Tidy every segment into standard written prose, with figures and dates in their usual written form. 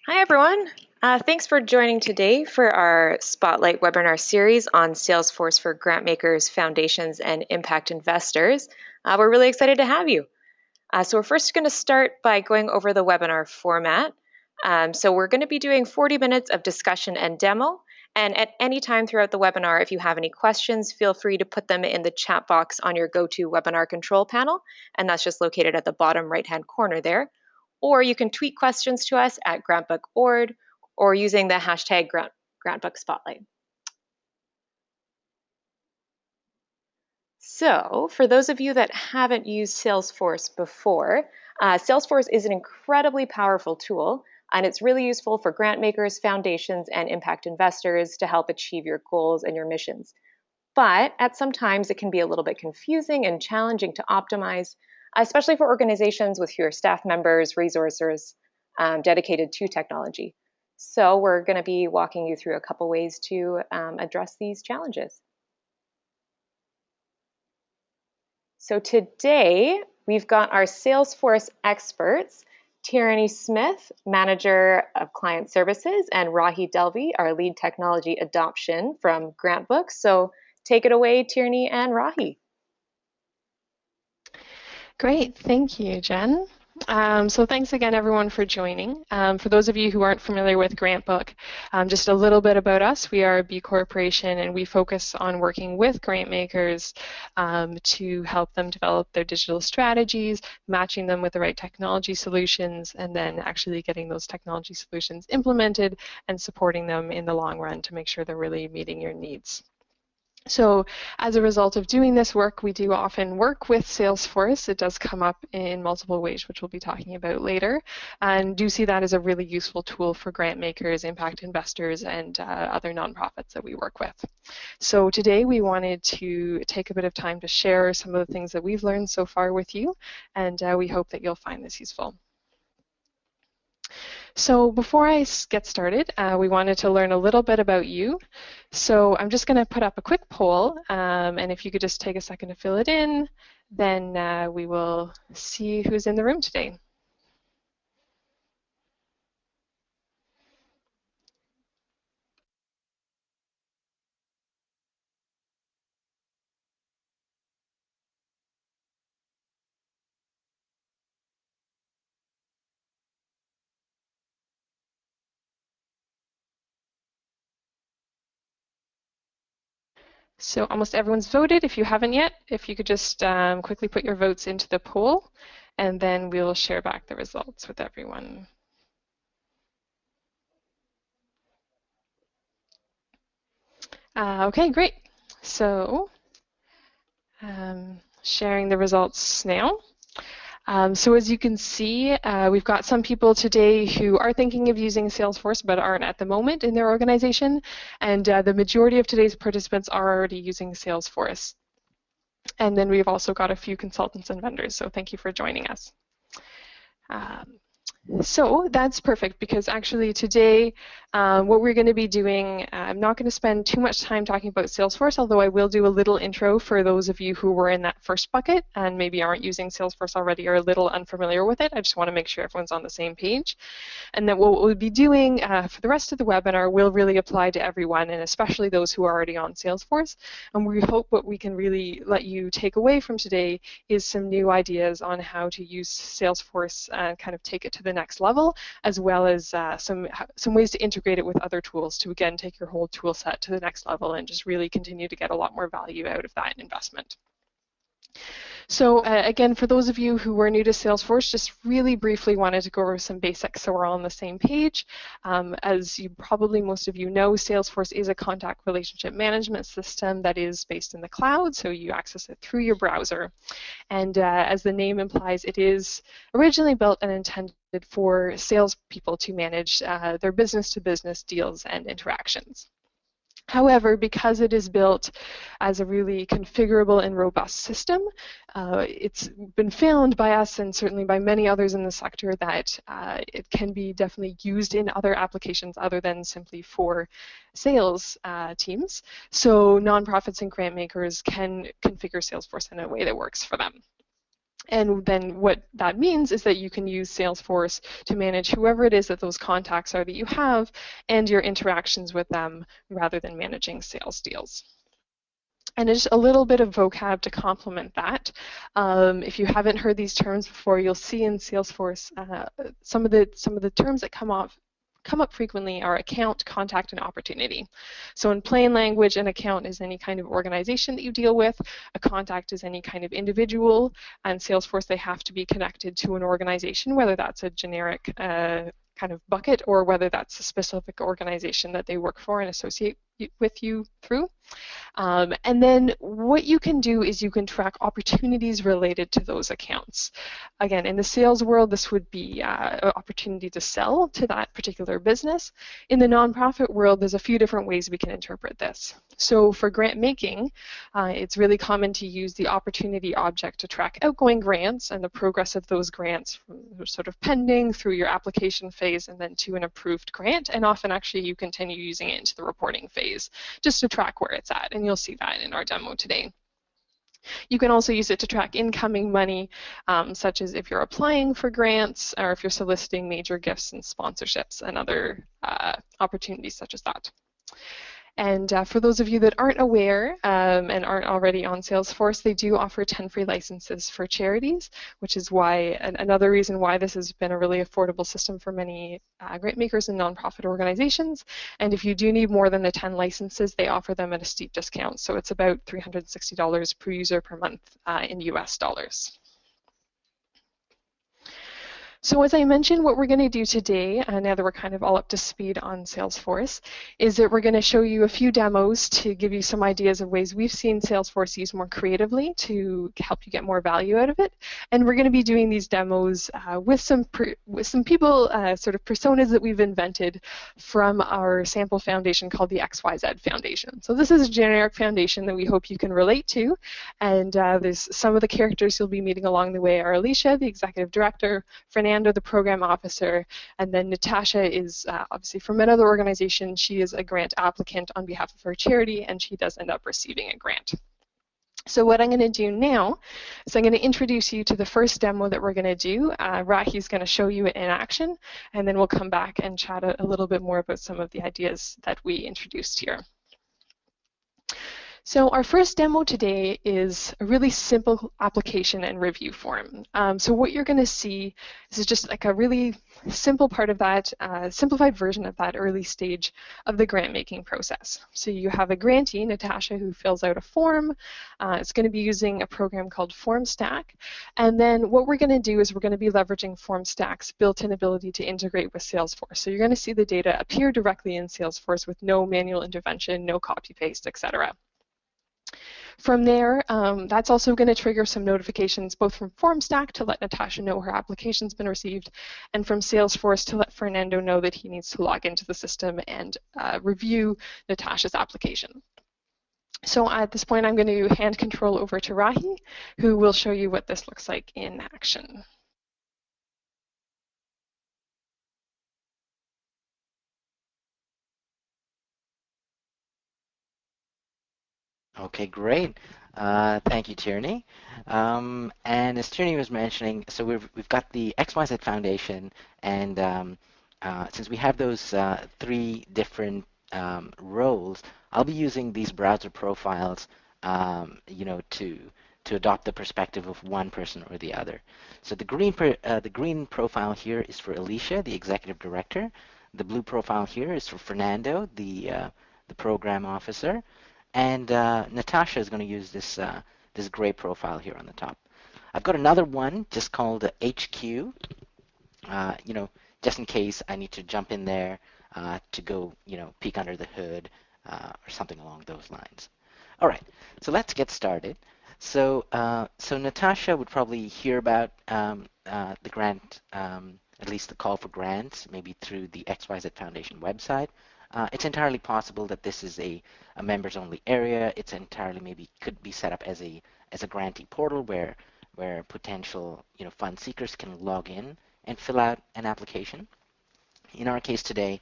Hi, everyone. Thanks for joining today for our Spotlight webinar series on Salesforce for Grantmakers, Foundations, and Impact Investors. We're really excited to have you. So we're first going to start by going over the webinar format. So we're going to be doing 40 minutes of discussion and demo. And at any time throughout the webinar, if you have any questions, feel free to put them in the chat box on your GoToWebinar control panel. And that's just located at the bottom right-hand corner there. Or you can tweet questions to us at GrantBook or using the hashtag GrantBook Spotlight. So for those of you that haven't used Salesforce before, Salesforce is an incredibly powerful tool, and it's really useful for grant makers, foundations, and impact investors to help achieve your goals and your missions. But at some times it can be a little bit confusing and challenging to optimize, especially for organizations with fewer staff members, resources dedicated to technology. So we're going to be walking you through a couple ways to address these challenges. So today we've got our Salesforce experts, Tierney Smith, Manager of Client Services, and Rahi Delvi, our Lead Technology Adoption from GrantBook. So take it away, Tierney and Rahi. Great, thank you, Jen. So thanks again, everyone, for joining. For those of you who aren't familiar with GrantBook, just a little bit about us. We are a B Corporation, and we focus on working with grant makers to help them develop their digital strategies, matching them with the right technology solutions, and then actually getting those technology solutions implemented and supporting them in the long run to make sure they're really meeting your needs. So as a result of doing this work, we do often work with Salesforce. It does come up in multiple ways, which we'll be talking about later, and do see that as a really useful tool for grant makers, impact investors, and other nonprofits that we work with. So today we wanted to take a bit of time to share some of the things that we've learned so far with you, and we hope that you'll find this useful. So before I get started, we wanted to learn a little bit about you. So I'm just going to put up a quick poll, and if you could just take a second to fill it in, then we will see who's in the room today. So almost everyone's voted. If you haven't yet, if you could just quickly put your votes into the poll, and then we'll share back the results with everyone. Okay, great. So sharing the results now. So as you can see, we've got some people today who are thinking of using Salesforce but aren't at the moment in their organization, and the majority of today's participants are already using Salesforce. And then we've also got a few consultants and vendors, so thank you for joining us. So that's perfect, because actually today what we're going to be doing, I'm not going to spend too much time talking about Salesforce, although I will do a little intro for those of you who were in that first bucket and maybe aren't using Salesforce already or a little unfamiliar with it. I just want to make sure everyone's on the same page. And then what we'll be doing for the rest of the webinar will really apply to everyone, and especially those who are already on Salesforce. And we hope what we can really let you take away from today is some new ideas on how to use Salesforce and kind of take it to the next level, as well as some ways to integrate it with other tools to, again, take your whole tool set to the next level and just really continue to get a lot more value out of that investment. So again, for those of you who were new to Salesforce, just really briefly wanted to go over some basics so we're all on the same page. As you probably most of you know, Salesforce is a contact relationship management system that is based in the cloud, so you access it through your browser. And as the name implies, it is originally built and intended for salespeople to manage their business-to-business deals and interactions. However, because it is built as a really configurable and robust system, it's been found by us and certainly by many others in the sector that it can be definitely used in other applications other than simply for sales teams. So nonprofits and grant makers can configure Salesforce in a way that works for them. And then what that means is that you can use Salesforce to manage whoever it is that those contacts are that you have and your interactions with them rather than managing sales deals. And just a little bit of vocab to complement that. If you haven't heard these terms before, you'll see in Salesforce some of the terms that come up frequently are account, contact, and opportunity. So in plain language, an account is any kind of organization that you deal with. A contact is any kind of individual. And Salesforce, they have to be connected to an organization, whether that's a generic kind of bucket or whether that's a specific organization that they work for and associate with you through. And then what you can do is you can track opportunities related to those accounts. Again, in the sales world, this would be an opportunity to sell to that particular business. In the nonprofit world, there's a few different ways we can interpret this. So for grant making, it's really common to use the opportunity object to track outgoing grants and the progress of those grants from sort of pending through your application phase and then to an approved grant. And often actually you continue using it into the reporting phase just to track where it's at. And you'll see that in our demo today. You can also use it to track incoming money, such as if you're applying for grants or if you're soliciting major gifts and sponsorships and other opportunities such as that. And for those of you that aren't aware and aren't already on Salesforce, they do offer 10 free licenses for charities, which is why another reason why this has been a really affordable system for many grant makers and nonprofit organizations. And if you do need more than the 10 licenses, they offer them at a steep discount. So it's about $360 per user per month in US dollars. So as I mentioned, what we're going to do today, now that we're kind of all up to speed on Salesforce, is that we're going to show you a few demos to give you some ideas of ways we've seen Salesforce used more creatively to help you get more value out of it. And we're going to be doing these demos with some people, sort of personas that we've invented from our sample foundation called the XYZ Foundation. So this is a generic foundation that we hope you can relate to. And there's some of the characters you'll be meeting along the way are Alicia, the executive director, Fernando, the program officer, and then Natasha is obviously from another organization. She is a grant applicant on behalf of her charity, and she does end up receiving a grant. So what I'm going to do now is I'm going to introduce you to the first demo that we're going to do. Rahi is going to show you it in action, and then we'll come back and chat a little bit more about some of the ideas that we introduced here. So our first demo today is a really simple application and review form. So what you're going to see is just like a really simple part of that, simplified version of that early stage of the grant making process. So you have a grantee, Natasha, who fills out a form. It's going to be using a program called FormStack. And then what we're going to do is we're going to be leveraging FormStack's built-in ability to integrate with Salesforce. So you're going to see the data appear directly in Salesforce with no manual intervention, no copy-paste, etc. From there, that's also going to trigger some notifications both from FormStack to let Natasha know her application's been received, and from Salesforce to let Fernando know that he needs to log into the system and review Natasha's application. So at this point, I'm going to hand control over to Rahi, who will show you what this looks like in action. Okay, great. Thank you, Tierney. And as Tierney was mentioning, so we've got the XYZ Foundation, and since we have those three different roles, I'll be using these browser profiles, to adopt the perspective of one person or the other. So the green profile here is for Alicia, the executive director. The blue profile here is for Fernando, the program officer. And Natasha is going to use this gray profile here on the top. I've got another one just called HQ, just in case I need to jump in there to go, peek under the hood or something along those lines. All right, so let's get started. So Natasha would probably hear about the grant, at least the call for grants, maybe through the XYZ Foundation website. It's entirely possible that this is a members-only area. It's entirely maybe could be set up as a grantee portal where potential fund seekers can log in and fill out an application. In our case today,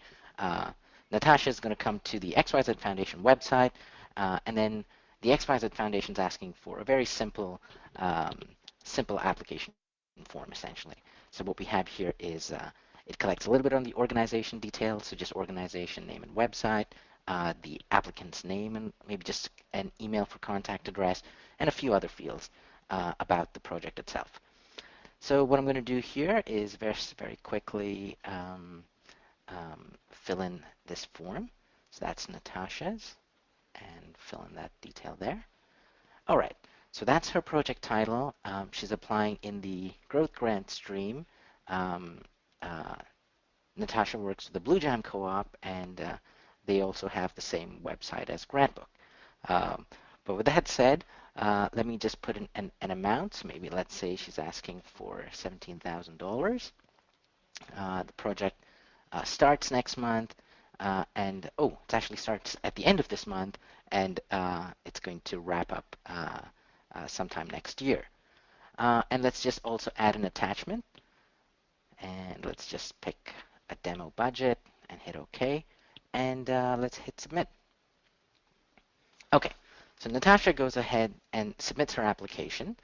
Natasha is going to come to the XYZ Foundation website, and then the XYZ Foundation is asking for a very simple simple application form essentially. So what we have here is it collects a little bit on the organization details, so just organization name and website, the applicant's name and maybe just an email for contact address, and a few other fields about the project itself. So what I'm going to do here is very quickly fill in this form. So that's Natasha's, and fill in that detail there. All right, so that's her project title. She's applying in the growth grant stream. Um, uh, Natasha works with the Blue Jam Co-op, and they also have the same website as GrantBook. But with that said, let me just put in an amount. So maybe let's say she's asking for $17,000. The project starts next month, and it actually starts at the end of this month, and it's going to wrap up sometime next year. And let's just also add an attachment, and let's just pick a demo budget and hit OK, and let's hit submit. Okay, so Natasha goes ahead and submits her application.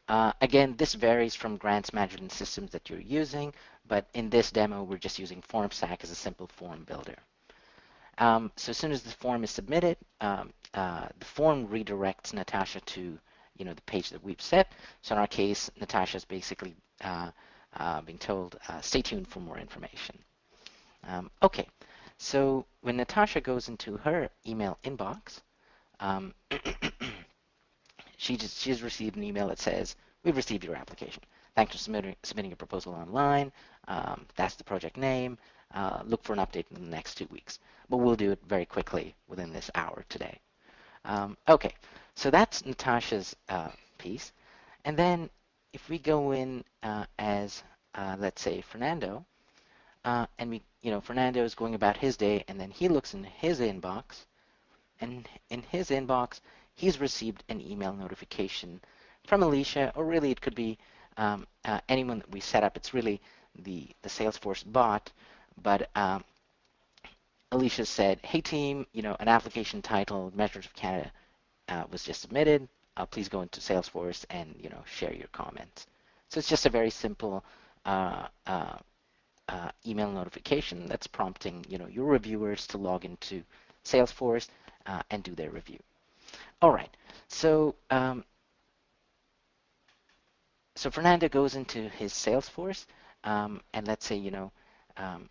Again, this varies from grants management systems that you're using, but in this demo, we're just using FormStack as a simple form builder. So as soon as the form is submitted, the form redirects Natasha to the page that we've set. So in our case, Natasha is basically being told, stay tuned for more information. Okay, so when Natasha goes into her email inbox, um, she's received an email that says, we've received your application. Thanks for submitting your proposal online. That's the project name. Look for an update in the next 2 weeks. But we'll do it very quickly within this hour today. Okay, so that's Natasha's piece. And then if we go in as, let's say, Fernando, and Fernando is going about his day, and then he looks in his inbox, and in his inbox, he's received an email notification from Alicia, or really it could be anyone that we set up. It's really the Salesforce bot, but Alicia said, hey team, an application titled Measures of Canada was just submitted. Please go into Salesforce and share your comments. So it's just a very simple email notification that's prompting your reviewers to log into Salesforce and do their review. All right, so so Fernando goes into his Salesforce, and let's say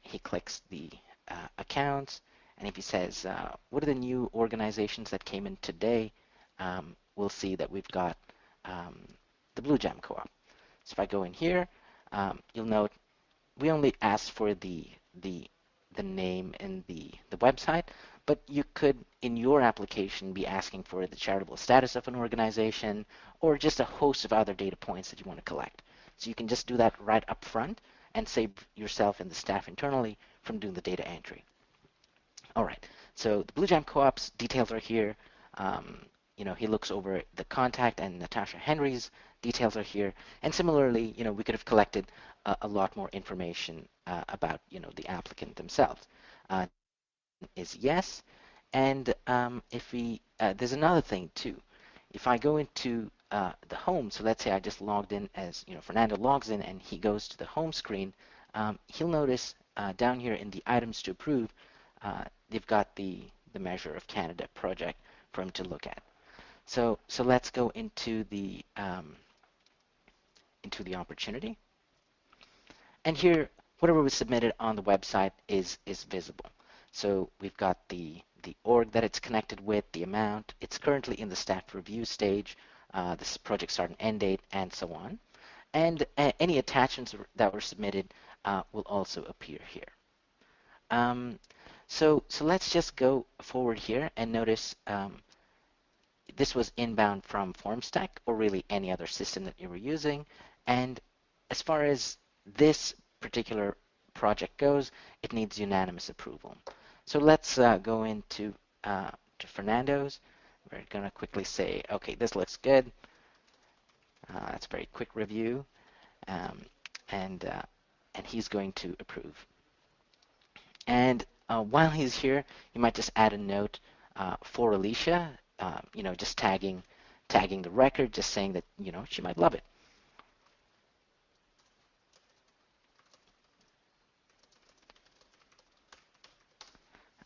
he clicks the accounts, and if he says what are the new organizations that came in today, we'll see that we've got the Blue Jam Co-op. So if I go in here, you'll note we only asked for the name and the website, but you could, in your application, be asking for the charitable status of an organization or just a host of other data points that you want to collect. So you can just do that right up front and save yourself and the staff internally from doing the data entry. All right, so the Blue Jam Co-op's details are here. He looks over the contact, and Natasha Henry's details are here. And similarly, we could have collected a lot more information about, the applicant themselves. Is yes, and if we, there's another thing too. If I go into the home, so let's say I just logged in as, Fernando logs in and he goes to the home screen, he'll notice down here in the items to approve, they've got the Measure of Canada project for him to look at. So let's go into the opportunity. And here, whatever was submitted on the website is visible. So we've got the org that it's connected with, the amount. It's currently in the staff review stage, this project start and end date, and so on. And any attachments that were submitted will also appear here. So let's just go forward here and notice this was inbound from FormStack or really any other system that you were using. And as far as this particular project goes, it needs unanimous approval. So let's go into to Fernando's. We're going to quickly say, okay, this looks good. That's a very quick review. And he's going to approve. And while he's here, you might just add a note for Alicia, just tagging the record, just saying that, she might love it.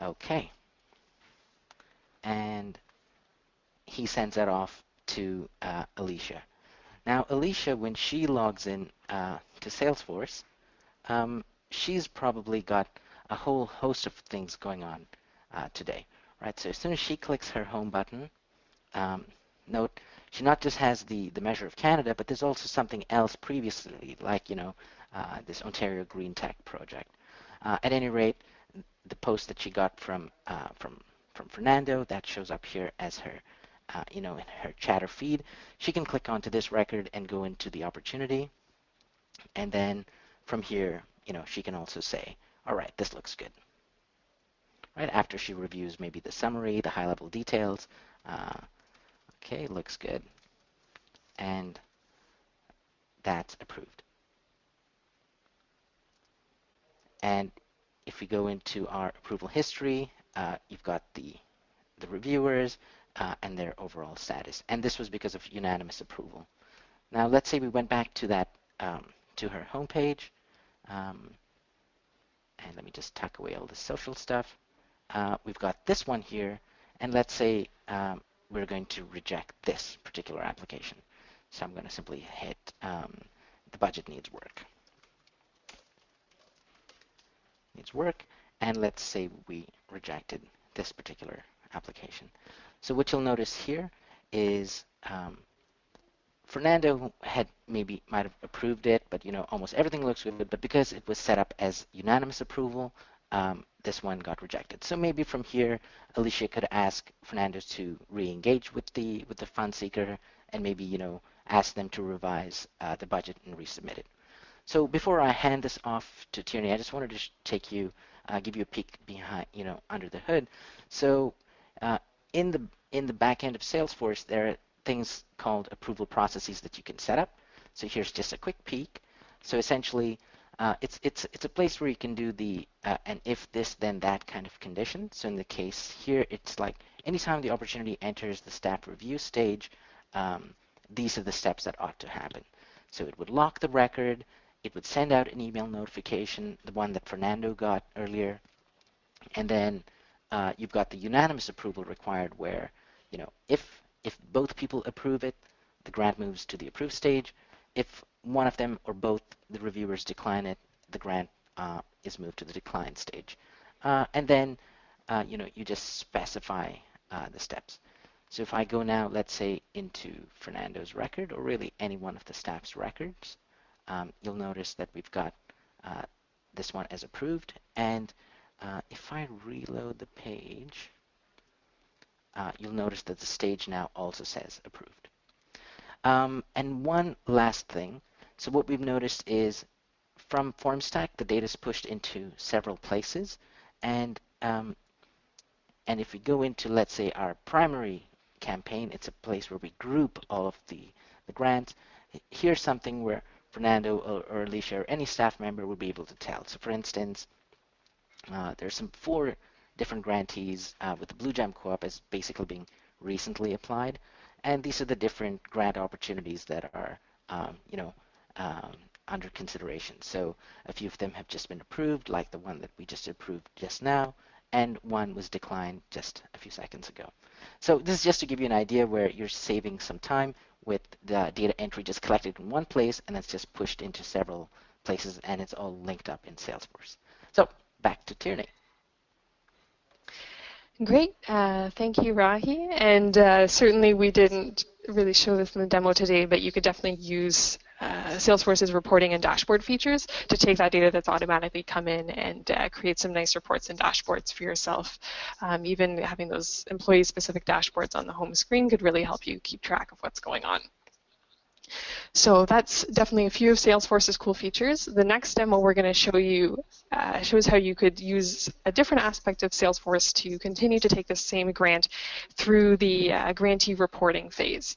OK. And he sends that off to Alicia. Now, Alicia, when she logs in to Salesforce, she's probably got a whole host of things going on today, right? So as soon as she clicks her home button, um, note she not just has the measure of Canada, but there's also something else previously, like this Ontario Green Tech project. At any rate, the post that she got from Fernando that shows up here as her in her chatter feed. She can click onto this record and go into the opportunity, and then from here, she can also say, all right, this looks good. Right after she reviews maybe the summary, the high-level details. Okay, looks good, and that's approved. And if we go into our approval history, you've got the reviewers and their overall status. And this was because of unanimous approval. Now, let's say we went back to that to her homepage, and let me just tuck away all the social stuff. We've got this one here, and let's say we're going to reject this particular application. So I'm going to simply hit the budget needs work. Needs work, and let's say we rejected this particular application. So what you'll notice here is Fernando might have approved it, but almost everything looks good. But because it was set up as unanimous approval, this one got rejected. So maybe from here, Alicia could ask Fernando to re-engage with the fund seeker, and maybe ask them to revise the budget and resubmit it. So before I hand this off to Tierney, I just wanted to give you a peek behind, under the hood. So in the back end of Salesforce, there are things called approval processes that you can set up. So here's just a quick peek. So essentially, it's a place where you can do the an if this then that kind of condition. So in the case here, it's like anytime the opportunity enters the staff review stage, these are the steps that ought to happen. So it would lock the record. It would send out an email notification, the one that Fernando got earlier, and then you've got the unanimous approval required where, if both people approve it, the grant moves to the approve stage. If one of them or both the reviewers decline it, the grant is moved to the decline stage. And then, you just specify the steps. So if I go now, let's say, into Fernando's record, or really any one of the staff's records, you'll notice that we've got this one as approved. And if I reload the page, you'll notice that the stage now also says approved. And one last thing. So what we've noticed is from FormStack, the data is pushed into several places. And if we go into, let's say, our primary campaign, it's a place where we group all of the grants. Here's something where Fernando or Alicia or any staff member will be able to tell. So for instance, there's 4 different grantees with the Blue Gem Co-op as basically being recently applied. And these are the different grant opportunities that are, under consideration. So a few of them have just been approved, like the one that we just approved just now, and one was declined just a few seconds ago. So this is just to give you an idea where you're saving some time with the data entry just collected in one place, and it's just pushed into several places, and it's all linked up in Salesforce. So back to Tierney. Great. Thank you, Rahi. And certainly we didn't really show this in the demo today, but you could definitely use Salesforce's reporting and dashboard features to take that data that's automatically come in and create some nice reports and dashboards for yourself. Even having those employee-specific dashboards on the home screen could really help you keep track of what's going on. So that's definitely a few of Salesforce's cool features. The next demo we're going to show you shows how you could use a different aspect of Salesforce to continue to take the same grant through the grantee reporting phase.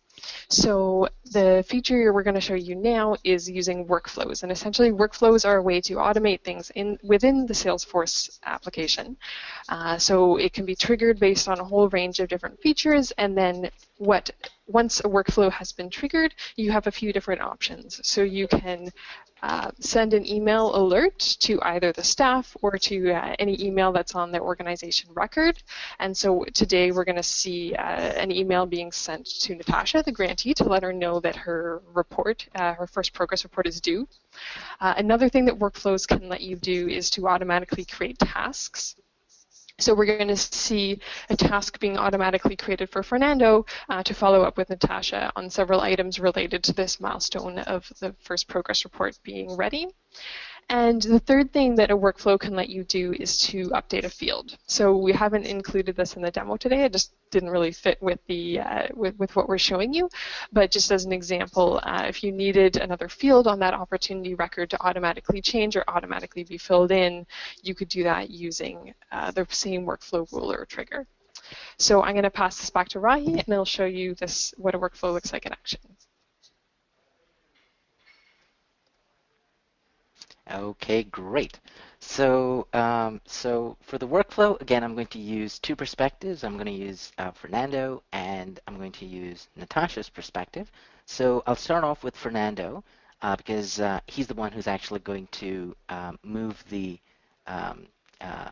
So the feature we're going to show you now is using workflows. And essentially workflows are a way to automate things within the Salesforce application. So it can be triggered based on a whole range of different features, and then once a workflow has been triggered, you have a few different options. So you can send an email alert to either the staff or to any email that's on the organization record. And so today we're going to see an email being sent to Natasha, the grantee, to let her know that her report, her first progress report, is due. Another thing that workflows can let you do is to automatically create tasks. So we're going to see a task being automatically created for Fernando to follow up with Natasha on several items related to this milestone of the first progress report being ready. And the third thing that a workflow can let you do is to update a field. So we haven't included this in the demo today. It just didn't really fit with the with what we're showing you. But just as an example, if you needed another field on that opportunity record to automatically change or automatically be filled in, you could do that using the same workflow rule or trigger. So I'm going to pass this back to Rahi, and I'll show you this what a workflow looks like in action. Okay, great. So, so for the workflow, again, I'm going to use two perspectives. I'm going to use Fernando, and I'm going to use Natasha's perspective. So I'll start off with Fernando because he's the one who's actually going to um, uh,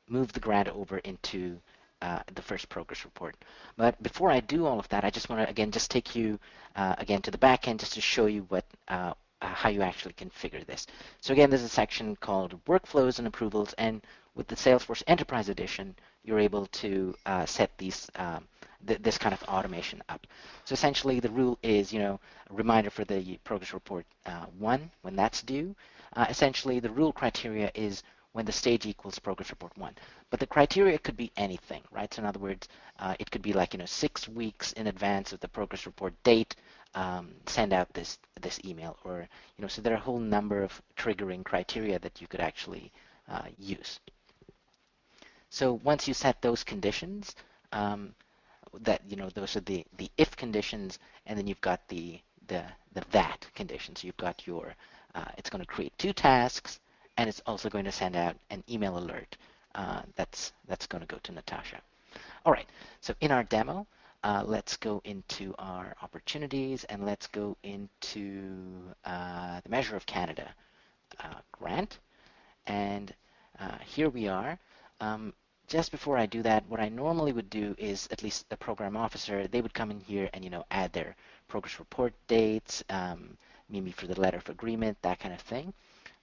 move the grant over into the first progress report. But before I do all of that, I just want to again just take you again to the back end just to show you what how you actually configure this. So again, there's a section called Workflows and Approvals, and with the Salesforce Enterprise Edition, you're able to set these this kind of automation up. So essentially, the rule is, a reminder for the progress report 1 when that's due. Essentially, the rule criteria is when the stage equals progress report 1. But the criteria could be anything, right? So in other words, it could be like 6 weeks in advance of the progress report date, send out this email, or so there are a whole number of triggering criteria that you could actually use. So once you set those conditions, that those are the if conditions, and then you've got the that condition. So you've got your it's going to create 2 tasks, and it's also going to send out an email alert that's going to go to Natasha. All right, so in our demo, let's go into our opportunities, and let's go into the Measure of Canada grant. And here we are. Just before I do that, what I normally would do is, at least the program officer, they would come in here and add their progress report dates, maybe for the letter of agreement, that kind of thing.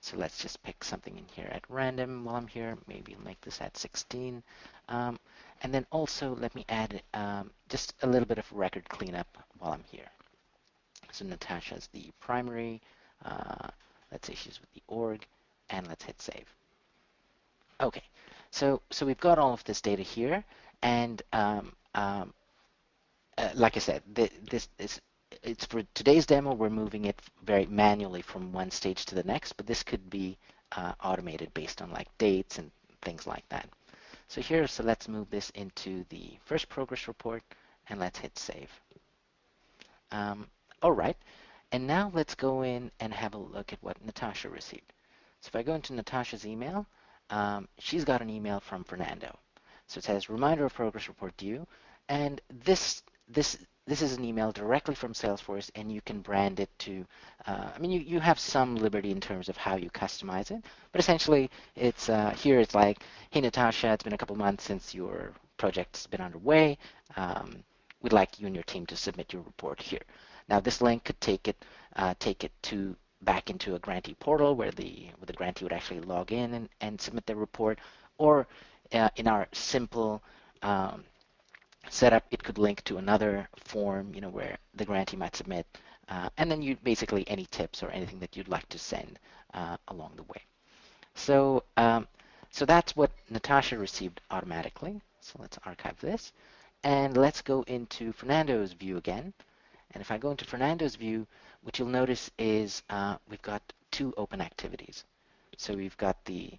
So let's just pick something in here at random while I'm here. Maybe make this at 16. And then also let me add just a little bit of record cleanup while I'm here. So Natasha's the primary. Let's say she's with the org, and let's hit save. Okay, so we've got all of this data here, and like I said, it's for today's demo. We're moving it very manually from one stage to the next, but this could be automated based on like dates and things like that. So here, so let's move this into the first progress report, and let's hit save. All right, and now let's go in and have a look at what Natasha received. So if I go into Natasha's email, she's got an email from Fernando. So it says, reminder of progress report due, and this is an email directly from Salesforce, and you can brand it to, I mean, you have some liberty in terms of how you customize it, but essentially it's here it's like, hey Natasha, it's been a couple months since your project's been underway. We'd like you and your team to submit your report here. Now this link could take it to back into a grantee portal where the grantee would actually log in and submit their report, or in our simple setup, it could link to another form, where the grantee might submit, and then you basically any tips or anything that you'd like to send along the way. So so that's what Natasha received automatically. So let's archive this, and let's go into Fernando's view again. And if I go into Fernando's view, what you'll notice is we've got 2 open activities. So we've got the,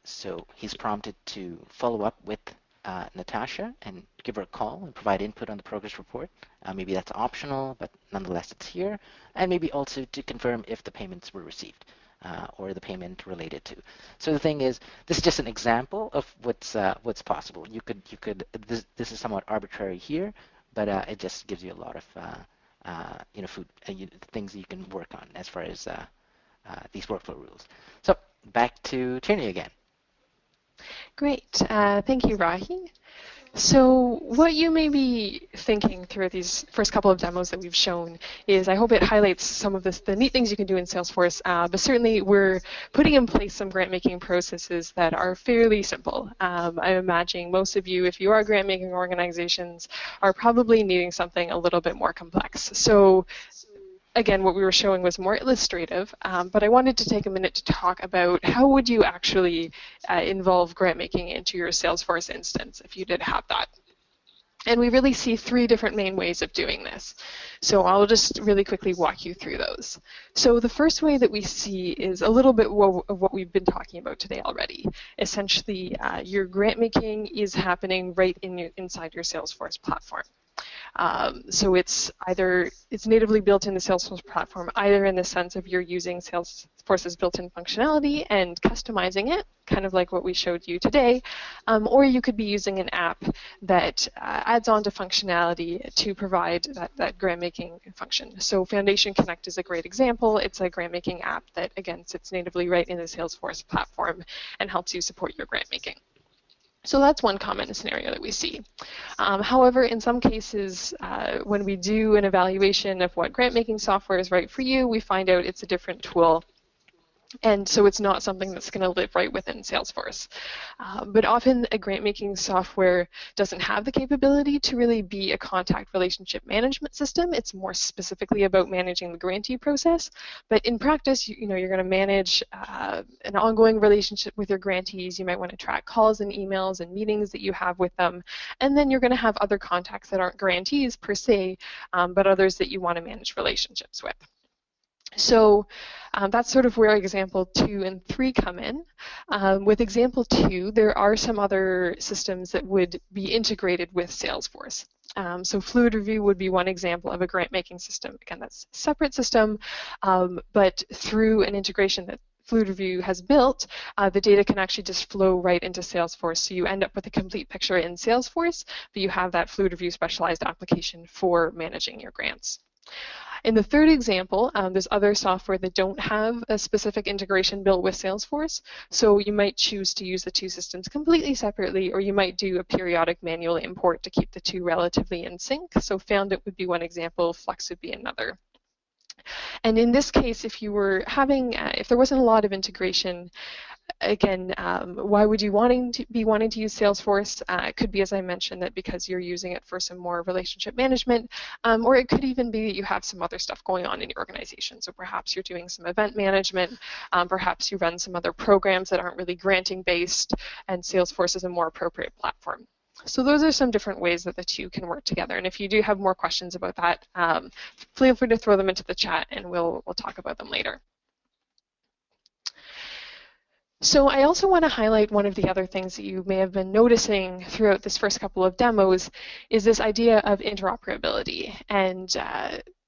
so he's prompted to follow up with Natasha and give her a call and provide input on the progress report. Maybe that's optional, but nonetheless it's here. And maybe also to confirm if the payments were received or the payment related to. So the thing is, this is just an example of what's possible. You could this is somewhat arbitrary here, but it just gives you a lot of things you can work on as far as these workflow rules. So back to Tierney again. Great. Thank you, Rahi. So what you may be thinking through these first couple of demos that we've shown is I hope it highlights some of the neat things you can do in Salesforce, but certainly we're putting in place some grant-making processes that are fairly simple. I'm imagining most of you, if you are grant-making organizations, are probably needing something a little bit more complex. So again, what we were showing was more illustrative, but I wanted to take a minute to talk about how would you actually involve grant making into your Salesforce instance if you did have that. And we really see three different main ways of doing this. So I'll just really quickly walk you through those. So the first way that we see is a little bit of what we've been talking about today already. Essentially, your grant making is happening right inside your Salesforce platform. So it's natively built in the Salesforce platform, either in the sense of you're using Salesforce's built-in functionality and customizing it, kind of like what we showed you today, or you could be using an app that adds on to functionality to provide that grant-making function. So Foundation Connect is a great example. It's a grant-making app that, again, sits natively right in the Salesforce platform and helps you support your grant-making. So that's one common scenario that we see. However, in some cases, when we do an evaluation of what grant-making software is right for you, we find out it's a different tool. And so it's not something that's going to live right within Salesforce. But often a grant-making software doesn't have the capability to really be a contact relationship management system. It's more specifically about managing the grantee process. But in practice, you're going to manage an ongoing relationship with your grantees. You might want to track calls and emails and meetings that you have with them. And then you're going to have other contacts that aren't grantees per se, but others that you want to manage relationships with. So that's sort of where example 2 and 3 come in. With example 2, there are some other systems that would be integrated with Salesforce. So Fluid Review would be one example of a grant-making system. Again, that's a separate system, but through an integration that Fluid Review has built, the data can actually just flow right into Salesforce. So you end up with a complete picture in Salesforce, but you have that Fluid Review specialized application for managing your grants. In the third example, there's other software that don't have a specific integration built with Salesforce, so you might choose to use the two systems completely separately, or you might do a periodic manual import to keep the two relatively in sync. So Foundit would be one example, Flex would be another. And in this case, if you were having, if there wasn't a lot of integration, again, why would you be wanting to use Salesforce? It could be, as I mentioned, that because you're using it for some more relationship management, or it could even be that you have some other stuff going on in your organization. So perhaps you're doing some event management, perhaps you run some other programs that aren't really granting based, and Salesforce is a more appropriate platform. So those are some different ways that the two can work together. And if you do have more questions about that, feel free to throw them into the chat and we'll talk about them later. So I also want to highlight one of the other things that you may have been noticing throughout this first couple of demos is this idea of interoperability. And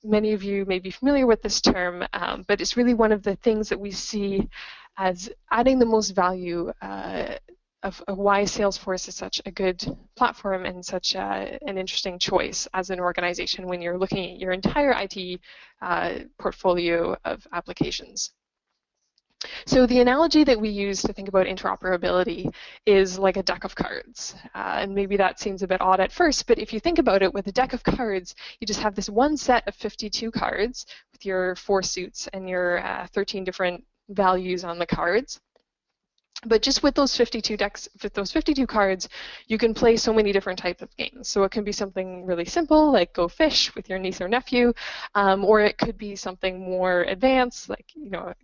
many of you may be familiar with this term, but it's really one of the things that we see as adding the most value of why Salesforce is such a good platform and such an interesting choice as an organization when you're looking at your entire IT portfolio of applications. So the analogy that we use to think about interoperability is like a deck of cards. And maybe that seems a bit odd at first, but if you think about it, with a deck of cards, you just have this one set of 52 cards with your 4 suits and your 13 different values on the cards. But just with those 52 decks, with those 52 cards, you can play so many different types of games. So it can be something really simple, like go fish with your niece or nephew, or it could be something more advanced, like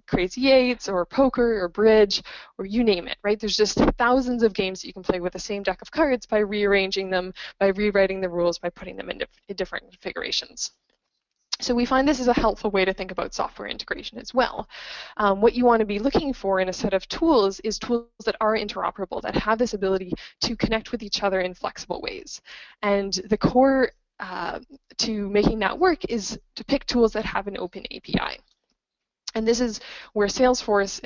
Crazy Eights or poker or bridge, or you name it, right? There's just thousands of games that you can play with the same deck of cards by rearranging them, by rewriting the rules, by putting them in different configurations. So we find this is a helpful way to think about software integration as well. What you want to be looking for in a set of tools is tools that are interoperable, that have this ability to connect with each other in flexible ways. And the core to making that work is to pick tools that have an open API. And this is where Salesforce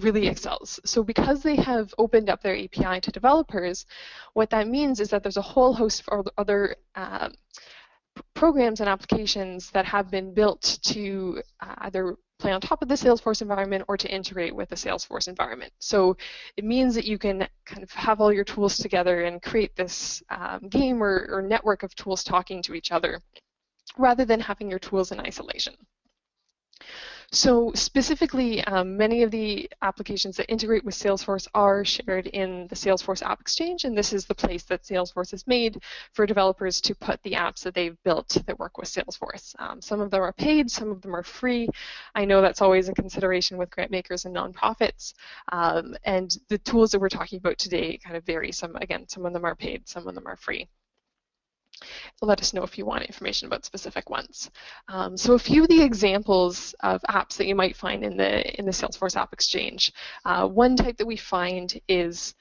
really excels. So because they have opened up their API to developers, what that means is that there's a whole host of other programs and applications that have been built to either play on top of the Salesforce environment or to integrate with the Salesforce environment. So it means that you can kind of have all your tools together and create this game or network of tools talking to each other rather than having your tools in isolation. So specifically, many of the applications that integrate with Salesforce are shared in the Salesforce App Exchange, and this is the place that Salesforce has made for developers to put the apps that they've built that work with Salesforce. Some of them are paid, some of them are free. I know that's always a consideration with grantmakers and nonprofits, and the tools that we're talking about today kind of vary. Some of them are paid, some of them are free. Let us know if you want information about specific ones. So a few of the examples of apps that you might find in the Salesforce App Exchange. One type that we find is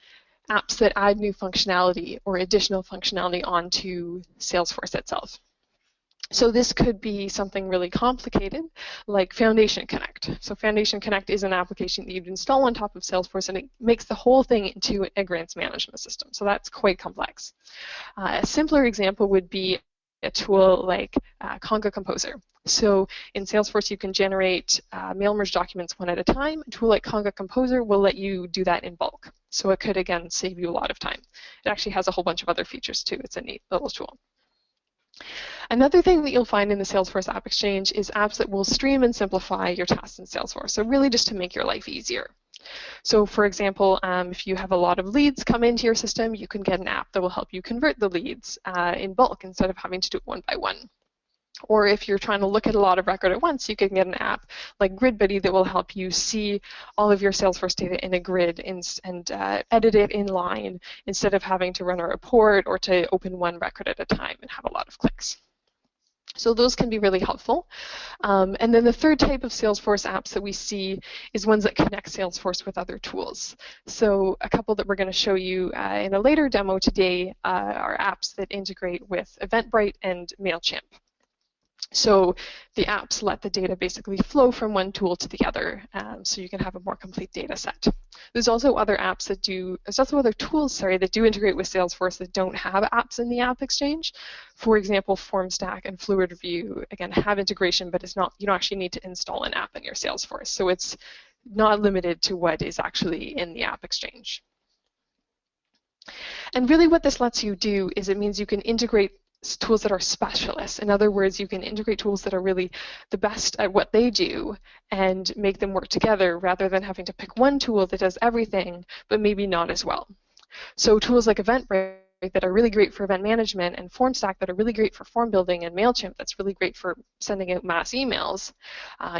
apps that add new functionality or additional functionality onto Salesforce itself. So this could be something really complicated, like Foundation Connect. So Foundation Connect is an application that you'd install on top of Salesforce, and it makes the whole thing into a grants management system. So that's quite complex. A simpler example would be a tool like Conga Composer. So in Salesforce, you can generate mail merge documents one at a time. A tool like Conga Composer will let you do that in bulk. So it could, again, save you a lot of time. It actually has a whole bunch of other features, too. It's a neat little tool. Another thing that you'll find in the Salesforce App Exchange is apps that will stream and simplify your tasks in Salesforce, so really just to make your life easier. So for example, if you have a lot of leads come into your system, you can get an app that will help you convert the leads in bulk instead of having to do it one by one. Or if you're trying to look at a lot of record at once, you can get an app like GridBuddy that will help you see all of your Salesforce data in a grid and edit it in line instead of having to run a report or to open one record at a time and have a lot of clicks. So those can be really helpful. And then the third type of Salesforce apps that we see is ones that connect Salesforce with other tools. So a couple that we're going to show you in a later demo today are apps that integrate with Eventbrite and MailChimp. So the apps let the data basically flow from one tool to the other, so you can have a more complete data set. There's also other apps that there's also other tools, that do integrate with Salesforce that don't have apps in the App Exchange. For example, FormStack and Fluid Review, again, have integration, but you don't actually need to install an app in your Salesforce. So it's not limited to what is actually in the App Exchange. And really what this lets you do is it means you can integrate tools that are specialists. In other words, you can integrate tools that are really the best at what they do and make them work together rather than having to pick one tool that does everything but maybe not as well. So tools like Eventbrite that are really great for event management and FormStack that are really great for form building and MailChimp that's really great for sending out mass emails,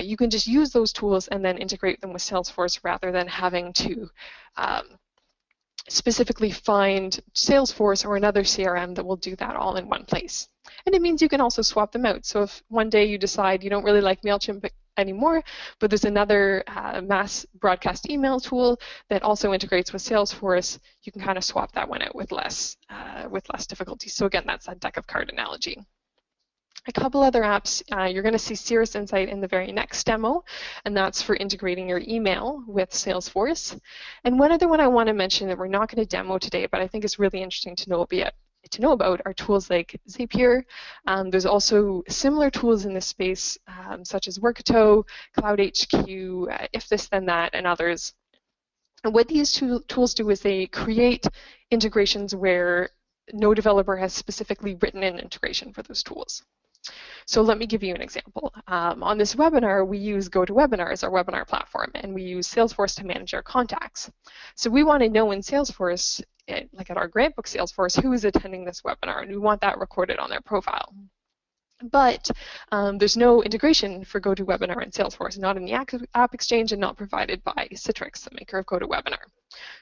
you can just use those tools and then integrate them with Salesforce rather than having to specifically find Salesforce or another CRM that will do that all in one place. And it means you can also swap them out. So if one day you decide you don't really like MailChimp anymore, but there's another mass broadcast email tool that also integrates with Salesforce, you can kind of swap that one out with less difficulty. So again, that's that deck of card analogy. A couple other apps, you're going to see Cirrus Insight in the very next demo, and that's for integrating your email with Salesforce. And one other one I want to mention that we're not going to demo today, but I think is really interesting to know about are tools like Zapier. There's also similar tools in this space, such as Workato, CloudHQ, If This Then That, and others. And what these tools do is they create integrations where no developer has specifically written an integration for those tools. So let me give you an example. On this webinar, we use GoToWebinar as our webinar platform, and we use Salesforce to manage our contacts. So we want to know in Salesforce, like at our GrantBook Salesforce, who is attending this webinar, and we want that recorded on their profile. But there's no integration for GoToWebinar in Salesforce, not in the App Exchange and not provided by Citrix, the maker of GoToWebinar.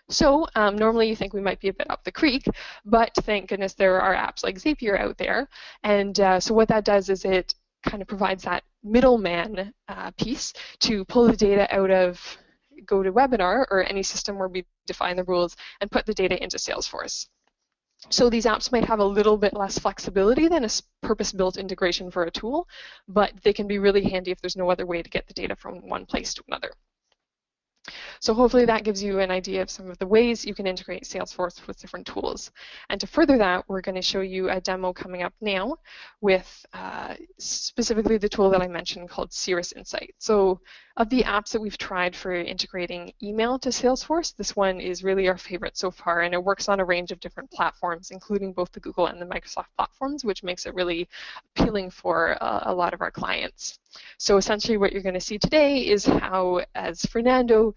So normally you think we might be a bit up the creek, but thank goodness there are apps like Zapier out there. And so what that does is it kind of provides that middleman piece to pull the data out of GoToWebinar or any system where we define the rules and put the data into Salesforce. So these apps might have a little bit less flexibility than a purpose-built integration for a tool, but they can be really handy if there's no other way to get the data from one place to another. So hopefully that gives you an idea of some of the ways you can integrate Salesforce with different tools. And to further that, we're going to show you a demo coming up now with specifically the tool that I mentioned called Cirrus Insight. So of the apps that we've tried for integrating email to Salesforce, this one is really our favorite so far, and it works on a range of different platforms, including both the Google and the Microsoft platforms, which makes it really appealing for a lot of our clients. So essentially what you're going to see today is how, as Fernando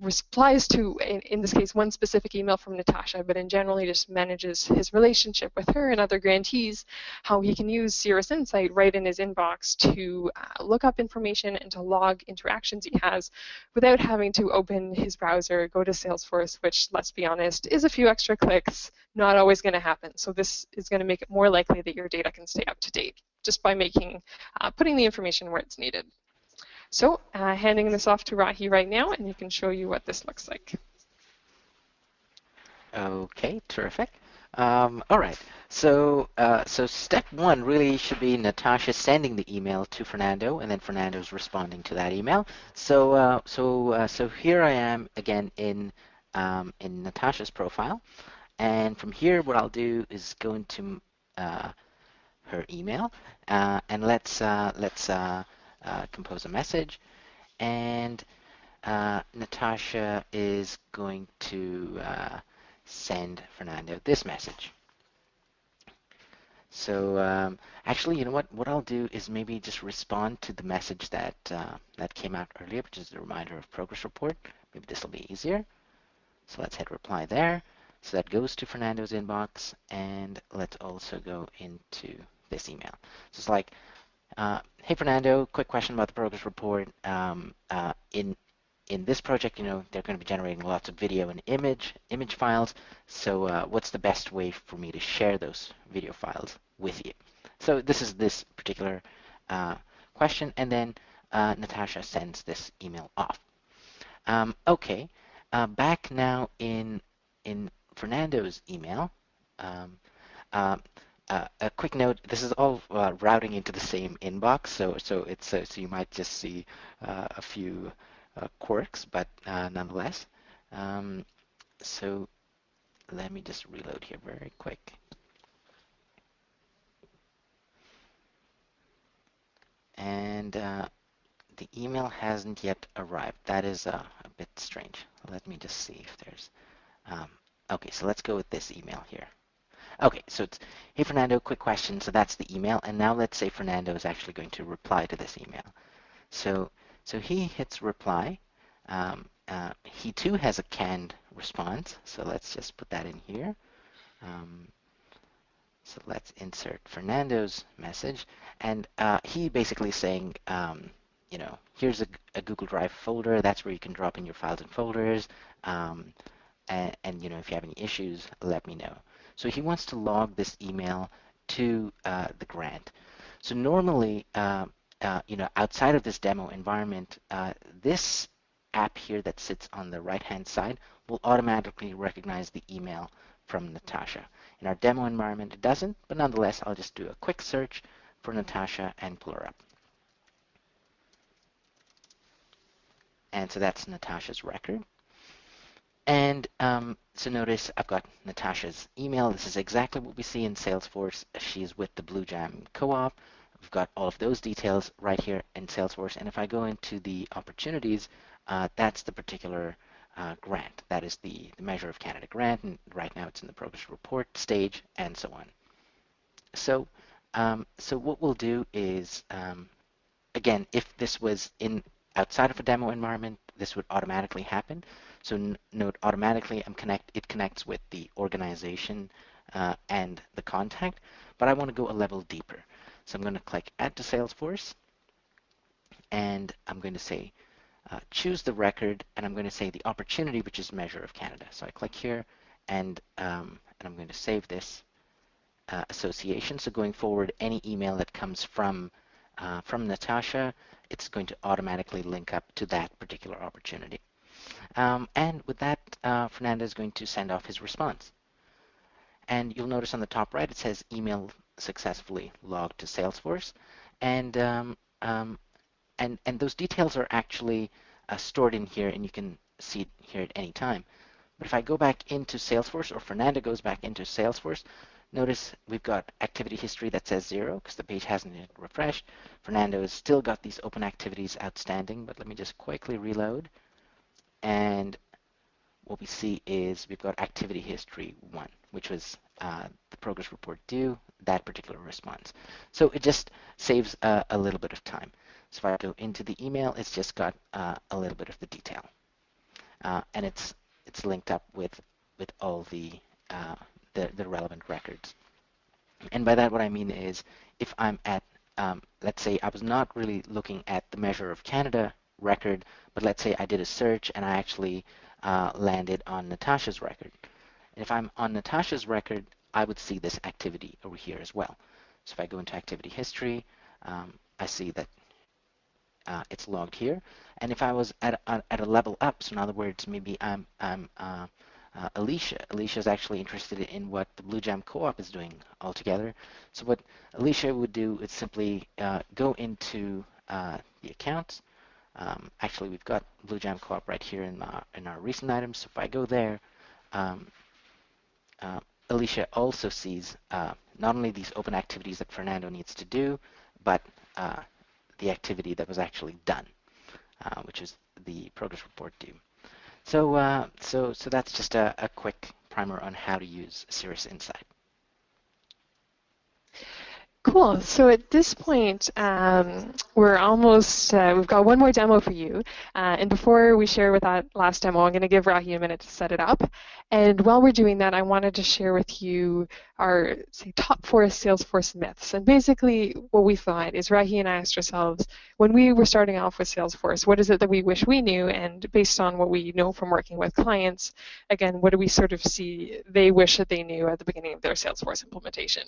replies to, in this case, one specific email from Natasha, but in general he just manages his relationship with her and other grantees, how he can use Cirrus Insight right in his inbox to look up information and to log interactions he has without having to open his browser, go to Salesforce, which, let's be honest, is a few extra clicks, not always going to happen. So this is going to make it more likely that your data can stay up to date just by putting the information where it's needed. So handing this off to Rahi right now, and he can show you what this looks like. Okay, terrific. All right. So step one really should be Natasha sending the email to Fernando, and then Fernando's responding to that email. So here I am again in Natasha's profile, and from here, what I'll do is go into her email, and let's compose a message, and Natasha is going to send Fernando this message. So actually, you know what? What I'll do is maybe just respond to the message that that came out earlier, which is the reminder of progress report. Maybe this will be easier. So let's hit reply there. So that goes to Fernando's inbox, and let's also go into this email. So it's like, hey Fernando, quick question about the progress report. In this project, you know, they're going to be generating lots of video and image files. So what's the best way for me to share those video files with you? So this is this particular question, and then Natasha sends this email off. Okay, back now in Fernando's email. Um, uh, a quick note: this is all routing into the same inbox, so you might just see a few quirks, but nonetheless. So let me just reload here very quick. And the email hasn't yet arrived. That is a bit strange. Let me just see if there's... okay, so let's go with this email here. Okay, so it's, hey Fernando, quick question. So that's the email, and now let's say Fernando is actually going to reply to this email. So he hits reply. He too has a canned response, so let's just put that in here. So let's insert Fernando's message, and he basically saying, you know, here's a Google Drive folder. That's where you can drop in your files and folders, and you know, if you have any issues, let me know. So he wants to log this email to the grant. So normally, you know, outside of this demo environment, this app here that sits on the right-hand side will automatically recognize the email from Natasha. In our demo environment, it doesn't, but nonetheless, I'll just do a quick search for Natasha and pull her up. And so that's Natasha's record. And so notice I've got Natasha's email. This is exactly what we see in Salesforce. She's with the Blue Jam Co-op. We've got all of those details right here in Salesforce. And if I go into the opportunities, that's the particular grant. That is the Measure of Canada grant. And right now it's in the progress report stage and so on. So, so what we'll do is, again, if this was outside of a demo environment, this would automatically happen. So note automatically it connects with the organization and the contact, but I want to go a level deeper. So I'm going to click Add to Salesforce, and I'm going to say choose the record, and I'm going to say the opportunity, which is Measure of Canada. So I click here, and I'm going to save this association. So going forward, any email that comes from Natasha, it's going to automatically link up to that particular opportunity. And with that, Fernando is going to send off his response. And you'll notice on the top right, it says email successfully logged to Salesforce. And those details are actually stored in here, and you can see it here at any time. But if I go back into Salesforce, or Fernando goes back into Salesforce, notice we've got activity history that says 0 because the page hasn't yet refreshed. Fernando has still got these open activities outstanding, but let me just quickly reload. And what we see is we've got activity history 1, which was the progress report due, that particular response. So it just saves a little bit of time. So if I go into the email, it's just got a little bit of the detail. And it's linked up with all the relevant records. And by that, what I mean is, if I'm at, let's say I was not really looking at the Measure of Canada record, but let's say I did a search and I actually landed on Natasha's record. And if I'm on Natasha's record, I would see this activity over here as well. So if I go into activity history, I see that it's logged here. And if I was at a level up, so in other words, maybe I'm Alicia. Alicia is actually interested in what the Blue Jam Co-op is doing altogether. So what Alicia would do is simply go into the accounts. Actually, we've got Blue Jam Co-op right here in our recent items. So if I go there, Alicia also sees not only these open activities that Fernando needs to do, but the activity that was actually done, which is the progress report due. So, so that's just a quick primer on how to use Cirrus Insight. Cool. So at this point, we're almost, we've got one more demo for you. And before we share with that last demo, I'm going to give Rahi a minute to set it up. And while we're doing that, I wanted to share with you our, say, top 4 Salesforce myths. And basically what we thought is Rahi and I asked ourselves, when we were starting off with Salesforce, what is it that we wish we knew? And based on what we know from working with clients, again, what do we sort of see they wish that they knew at the beginning of their Salesforce implementation?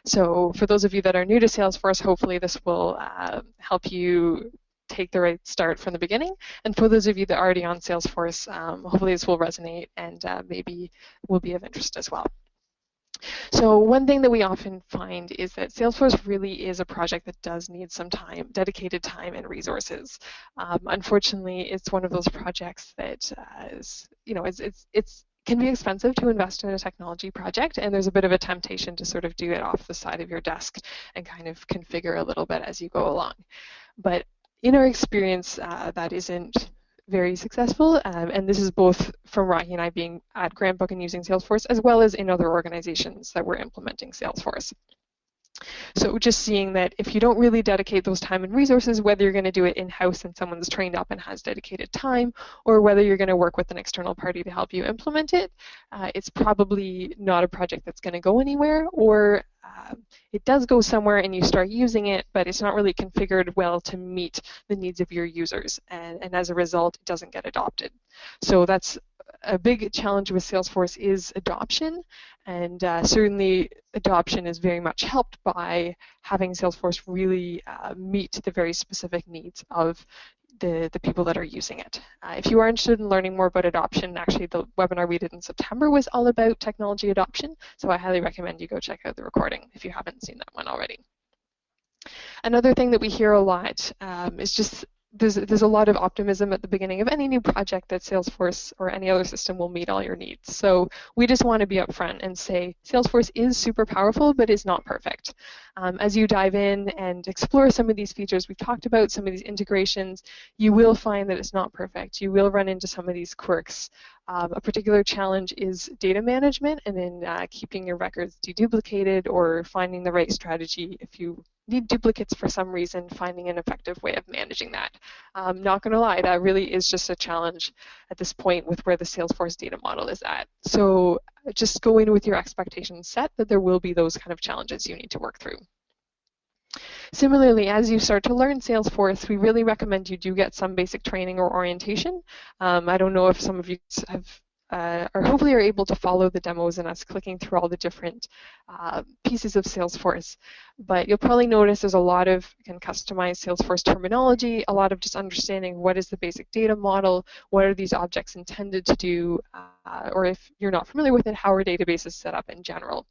So for those of you that are new to Salesforce, hopefully this will help you take the right start from the beginning. And for those of you that are already on Salesforce, hopefully this will resonate and maybe will be of interest as well. So one thing that we often find is that Salesforce really is a project that does need some time, dedicated time and resources. Unfortunately, it's one of those projects that is, you know, it's can be expensive to invest in a technology project, and there's a bit of a temptation to sort of do it off the side of your desk and kind of configure a little bit as you go along. But in our experience, that isn't very successful, and this is both from Rahi and I being at GrantBook and using Salesforce, as well as in other organizations that were implementing Salesforce. So just seeing that if you don't really dedicate those time and resources, whether you're going to do it in-house and someone's trained up and has dedicated time, or whether you're going to work with an external party to help you implement it, it's probably not a project that's going to go anywhere, or it does go somewhere and you start using it, but it's not really configured well to meet the needs of your users, and as a result, it doesn't get adopted. So that's a big challenge with Salesforce is adoption, and certainly adoption is very much helped by having Salesforce really meet the very specific needs of the people that are using it. If you are interested in learning more about adoption, actually the webinar we did in September was all about technology adoption, so I highly recommend you go check out the recording if you haven't seen that one already. Another thing that we hear a lot is just there's a lot of optimism at the beginning of any new project that Salesforce or any other system will meet all your needs. So we just want to be upfront and say Salesforce is super powerful, but is not perfect. As you dive in and explore some of these features we've talked about, some of these integrations, you will find that it's not perfect. You will run into some of these quirks. A particular challenge is data management, and then keeping your records deduplicated or finding the right strategy if you need duplicates for some reason, finding an effective way of managing that. Not going to lie, that really is just a challenge at this point with where the Salesforce data model is at. So just go in with your expectations set that there will be those kind of challenges you need to work through. Similarly, as you start to learn Salesforce, we really recommend you do get some basic training or orientation. I don't know if some of you have hopefully are able to follow the demos and us clicking through all the different pieces of Salesforce. But you'll probably notice there's a lot of customized Salesforce terminology, a lot of just understanding what is the basic data model, what are these objects intended to do, or if you're not familiar with it, how are databases set up in general.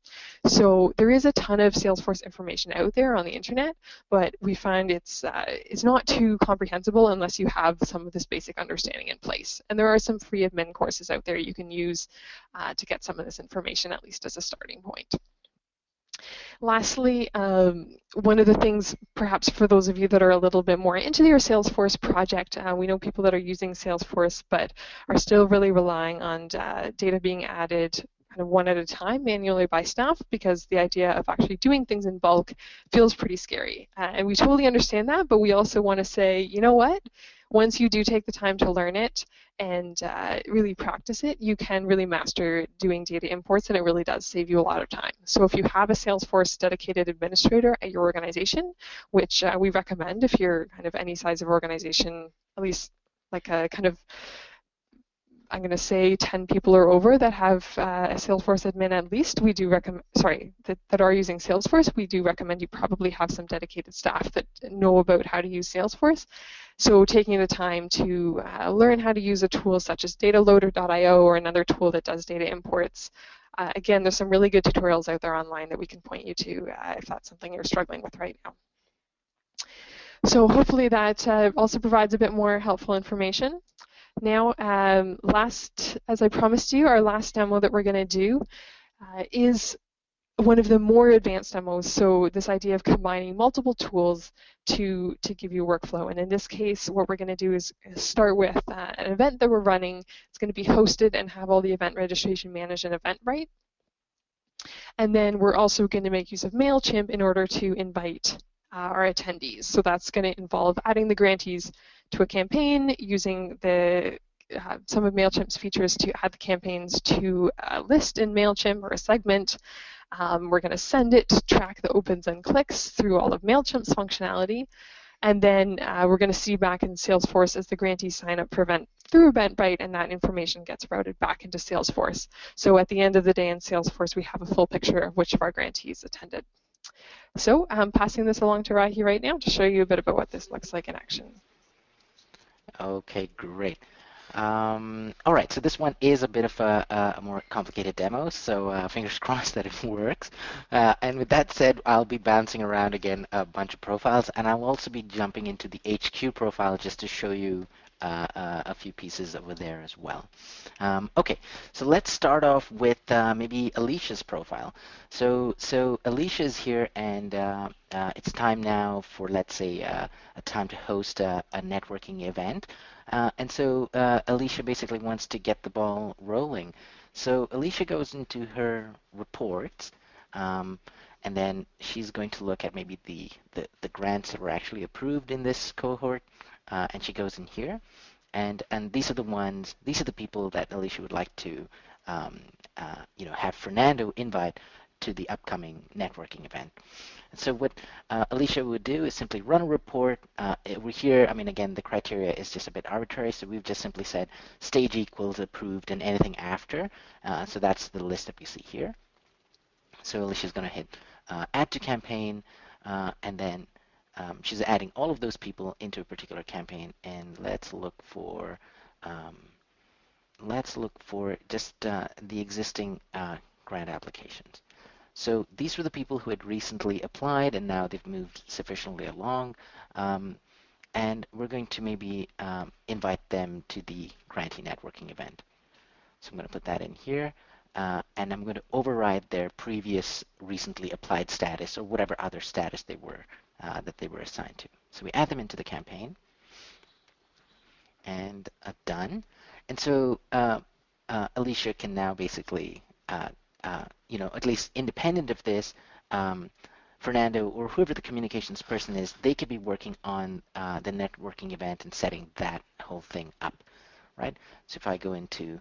So there is a ton of Salesforce information out there on the internet, but we find it's not too comprehensible unless you have some of this basic understanding in place. And there are some free admin courses out there you can use to get some of this information, at least as a starting point. Lastly, one of the things, perhaps for those of you that are a little bit more into your Salesforce project, we know people that are using Salesforce but are still really relying on data being added kind of one at a time manually by staff, because the idea of actually doing things in bulk feels pretty scary. And we totally understand that, but we also want to say, you know what? Once you do take the time to learn it and really practice it, you can really master doing data imports, and it really does save you a lot of time. So if you have a Salesforce dedicated administrator at your organization, which we recommend if you're kind of any size of organization, at least like a kind of, I'm going to say 10 people or over that have a Salesforce admin at least, we do recommend, that are using Salesforce, we do recommend you probably have some dedicated staff that know about how to use Salesforce. So taking the time to learn how to use a tool such as dataloader.io or another tool that does data imports. Again, there's some really good tutorials out there online that we can point you to if that's something you're struggling with right now. So hopefully that also provides a bit more helpful information. Now, as I promised you, our last demo that we're going to do is one of the more advanced demos. So this idea of combining multiple tools to give you workflow. And in this case, what we're going to do is start with an event that we're running. It's going to be hosted and have all the event registration managed in Eventbrite. And then we're also going to make use of MailChimp in order to invite our attendees. So that's going to involve adding the grantees to a campaign, using the some of MailChimp's features to add the campaigns to a list in MailChimp or a segment. We're going to send it, track the opens and clicks through all of MailChimp's functionality. And then we're going to see back in Salesforce as the grantees sign up for through Eventbrite, and that information gets routed back into Salesforce. So at the end of the day in Salesforce, we have a full picture of which of our grantees attended. So I'm passing this along to Rahi right now to show you a bit about what this looks like in action. Okay, great. All right, so this one is a bit of a more complicated demo, so fingers crossed that it works. And with that said, I'll be bouncing around again a bunch of profiles, and I'll also be jumping into the HQ profile just to show you a few pieces over there as well. Okay, so let's start off with maybe Alicia's profile. So Alicia is here, and it's time now for, let's say, a time to host a networking event. And so Alicia basically wants to get the ball rolling. So Alicia goes into her reports, and then she's going to look at maybe the grants that were actually approved in this cohort, and she goes in here, and these are the people that Alicia would like to have Fernando invite to the upcoming networking event. And so what Alicia would do is simply run a report. Over here, I mean, again, the criteria is just a bit arbitrary, so we've just simply said stage equals approved and anything after. So that's the list that we see here. So Alicia's going to hit add to campaign, and then she's adding all of those people into a particular campaign. And let's look for just the existing grant applications. So these were the people who had recently applied, and now they've moved sufficiently along. And we're going to maybe invite them to the grantee networking event. So I'm going to put that in here, and I'm going to override their previous recently applied status or whatever other status they were that they were assigned to. So we add them into the campaign, and done. And so Alicia can now basically at least independent of this, Fernando or whoever the communications person is, they could be working on the networking event and setting that whole thing up, right? So if I go into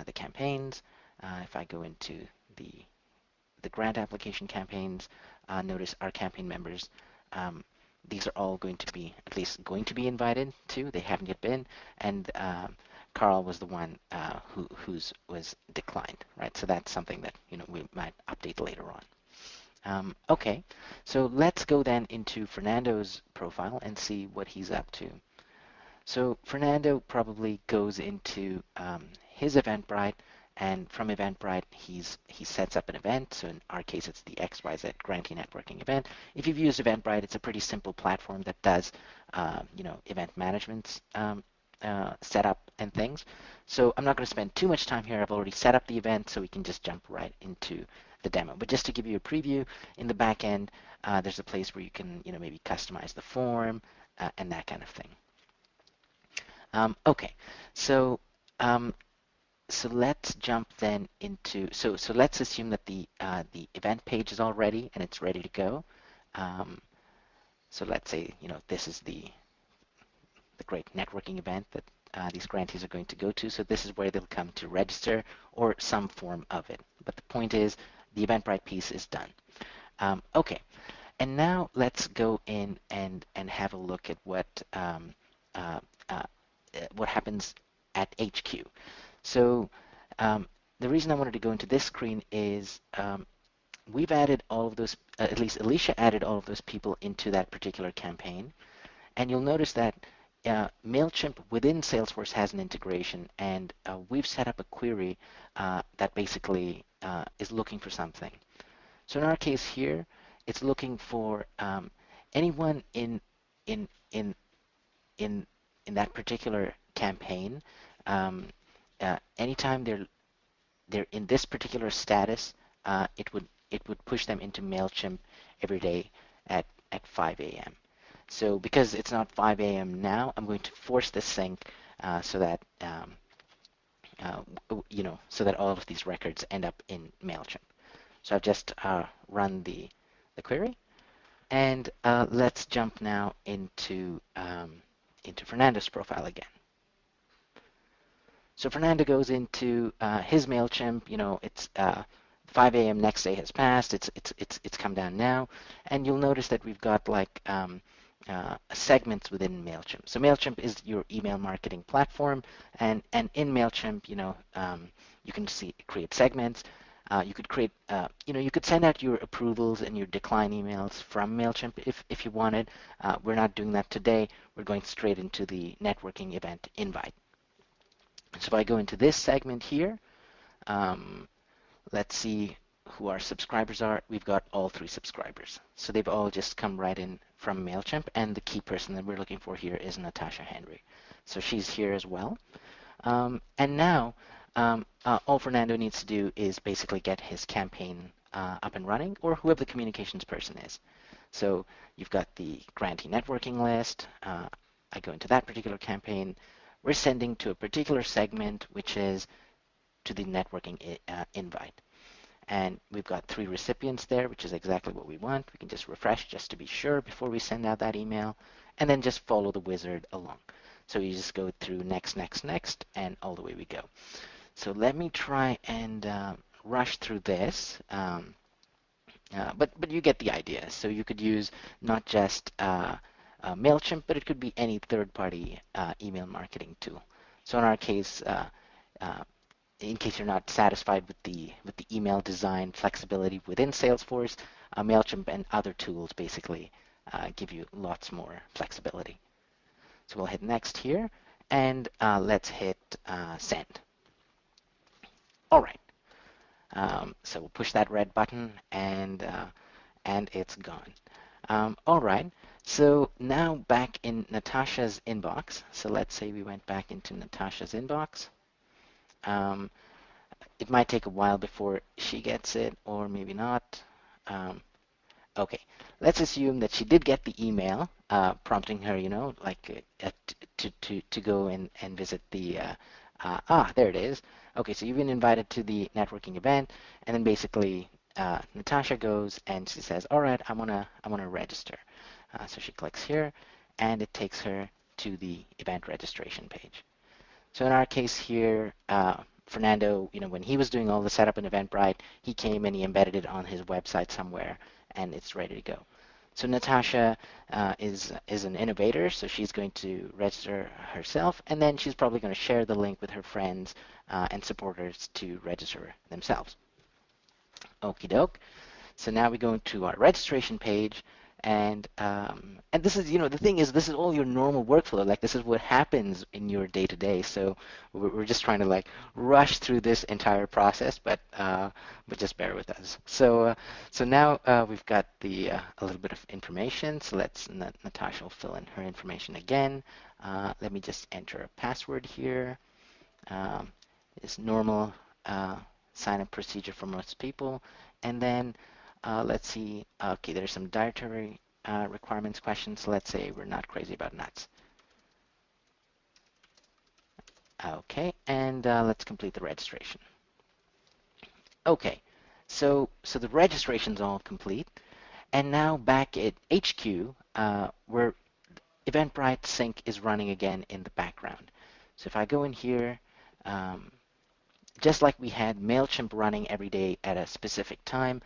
the campaigns, if I go into the grant application campaigns, notice our campaign members, these are all going to be, at least going to be invited to. They haven't yet been, and Carl was the one whose was declined, right? So that's something that we might update later on. Okay, so let's go then into Fernando's profile and see what he's up to. So Fernando probably goes into his Eventbrite, and from Eventbrite, he sets up an event. So in our case, it's the XYZ Grantee Networking event. If you've used Eventbrite, it's a pretty simple platform that does, event management setup and things. So I'm not going to spend too much time here. I've already set up the event, so we can just jump right into the demo. But just to give you a preview, in the back end, there's a place where you can, maybe customize the form and that kind of thing. Okay, so so let's jump then into so let's assume that the event page is all ready and it's ready to go. So let's say this is the great networking event that these grantees are going to go to. So this is where they'll come to register or some form of it. But the point is the Eventbrite piece is done. Okay, and now let's go in and have a look at what happens at HQ. So the reason I wanted to go into this screen is we've added all of those, at least Alicia added all of those people into that particular campaign. And you'll notice that MailChimp within Salesforce has an integration, and we've set up a query that basically is looking for something. So in our case here, it's looking for anyone in that particular campaign. Anytime they're in this particular status, it would push them into MailChimp every day at 5 a.m. So because it's not 5 a.m. now, I'm going to force this sync so that so that all of these records end up in MailChimp. So I've just run the query, and let's jump now into Fernando's profile again. So Fernando goes into his MailChimp. It's 5 a.m. next day has passed. It's come down now, and you'll notice that we've got like segments within MailChimp. So MailChimp is your email marketing platform, and in MailChimp, you can create segments. You could create, you could send out your approvals and your decline emails from MailChimp if you wanted. We're not doing that today. We're going straight into the networking event invite. So if I go into this segment here, let's see who our subscribers are. We've got all 3 subscribers. So they've all just come right in from MailChimp, and the key person that we're looking for here is Natasha Henry. So she's here as well. And now all Fernando needs to do is basically get his campaign up and running, or whoever the communications person is. So you've got the grantee networking list. I go into that particular campaign. We're sending to a particular segment, which is to the networking invite. And we've got 3 recipients there, which is exactly what we want. We can just refresh just to be sure before we send out that email, and then just follow the wizard along. So you just go through next, next, next, and all the way we go. So let me try and rush through this. But you get the idea. So you could use not just MailChimp, but it could be any third-party email marketing tool. So in our case, in case you're not satisfied with the email design flexibility within Salesforce, MailChimp and other tools basically give you lots more flexibility. So we'll hit next here, and let's hit send. All right. So we'll push that red button, and it's gone. All right. So now back in Natasha's inbox. So let's say we went back into Natasha's inbox. It might take a while before she gets it, or maybe not. Okay, let's assume that she did get the email prompting her, like to go and visit the. There it is. Okay, so you've been invited to the networking event, and then basically Natasha goes and she says, "All right, I wanna register." So she clicks here, and it takes her to the event registration page. So in our case here, Fernando, when he was doing all the setup in Eventbrite, he came and he embedded it on his website somewhere, and it's ready to go. So Natasha is an innovator, so she's going to register herself, and then she's probably going to share the link with her friends and supporters to register themselves. Okie doke. So now we go into our registration page, and this is, the thing is, this is all your normal workflow. Like, this is what happens in your day to day. So we're just trying to like rush through this entire process, but just bear with us. So now we've got a little bit of information. So Natasha will fill in her information again. Let me just enter a password here. Um, it's normal sign-up procedure for most people, and then let's see. Okay, there's some dietary requirements questions. Let's say we're not crazy about nuts. Okay, and let's complete the registration. Okay, so the registration's all complete, and now back at HQ, where Eventbrite Sync is running again in the background. So if I go in here, just like we had MailChimp running every day at a specific time,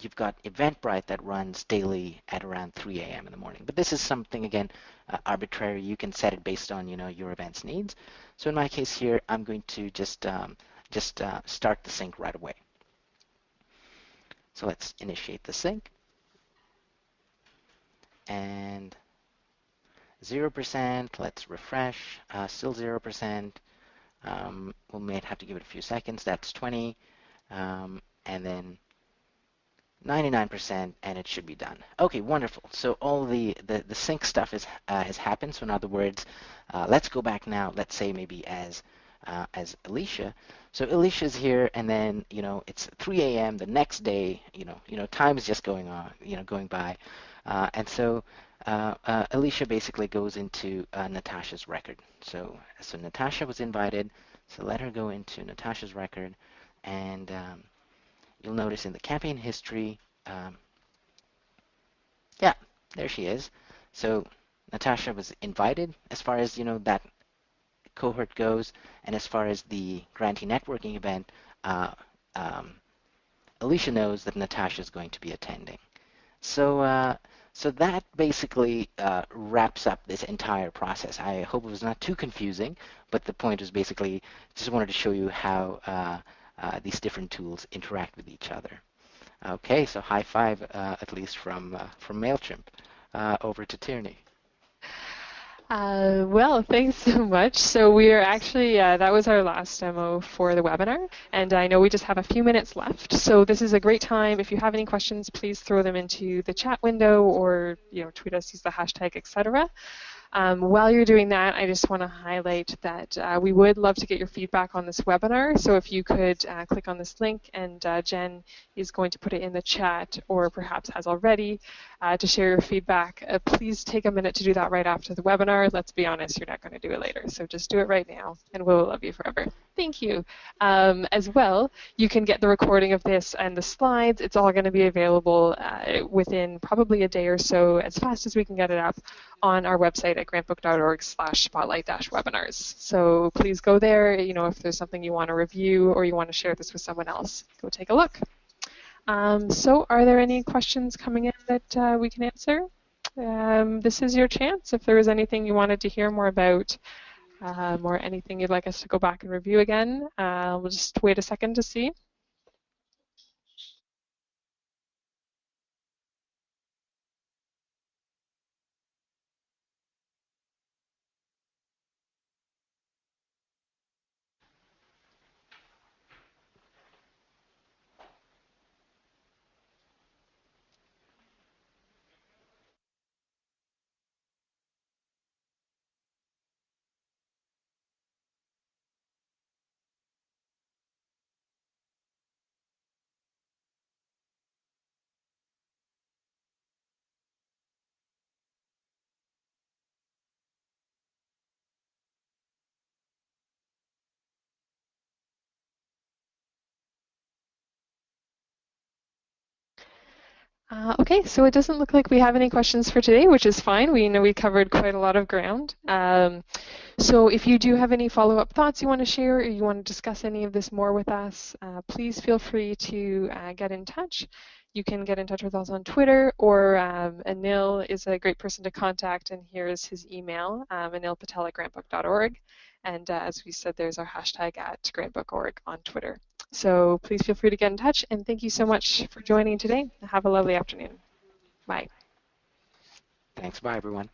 you've got Eventbrite that runs daily at around 3 a.m. in the morning. But this is something, again, arbitrary. You can set it based on your event's needs. So in my case here, I'm going to just start the sync right away. So let's initiate the sync. And 0%, let's refresh, still 0%. We might have to give it a few seconds. That's 20. And then 99%, and it should be done. Okay, wonderful. So all the sync stuff has happened. So in other words, let's go back now. Let's say maybe as Alicia. So Alicia's here, and then it's 3 a.m. the next day. Time is just going on, going by, and so Alicia basically goes into Natasha's record. So Natasha was invited. So let her go into Natasha's record, and you'll notice in the campaign history, yeah, there she is. So Natasha was invited as far as that cohort goes, and as far as the grantee networking event, Alicia knows that Natasha is going to be attending. So that basically wraps up this entire process. I hope it was not too confusing, but the point was basically just wanted to show you how these different tools interact with each other. Okay, so high five, at least from MailChimp. Over to Tierney. Well, thanks so much. So we are actually, that was our last demo for the webinar, and I know we just have a few minutes left. So this is a great time. If you have any questions, please throw them into the chat window or tweet us, use the hashtag, etc. While you're doing that, I just want to highlight that we would love to get your feedback on this webinar. So if you could click on this link, and Jen is going to put it in the chat, or perhaps has already, to share your feedback. Please take a minute to do that right after the webinar. Let's be honest, you're not going to do it later. So just do it right now, and we'll love you forever. Thank you. As well, you can get the recording of this and the slides. It's all going to be available within probably a day or so, as fast as we can get it up on our website at grantbook.org/spotlight-webinars. So please go there. If there's something you want to review or you want to share this with someone else, go take a look. So are there any questions coming in that we can answer? This is your chance. If there was anything you wanted to hear more about, or anything you'd like us to go back and review again, we'll just wait a second to see. Okay, so it doesn't look like we have any questions for today, which is fine. We know we covered quite a lot of ground. So if you do have any follow-up thoughts you want to share, or you want to discuss any of this more with us, please feel free to get in touch. You can get in touch with us on Twitter, or Anil is a great person to contact, and here is his email, anilpatel@grantbook.org. And as we said, there's our hashtag at grantbook.org on Twitter. So please feel free to get in touch, and thank you so much for joining today. Have a lovely afternoon. Bye. Thanks. Bye, everyone.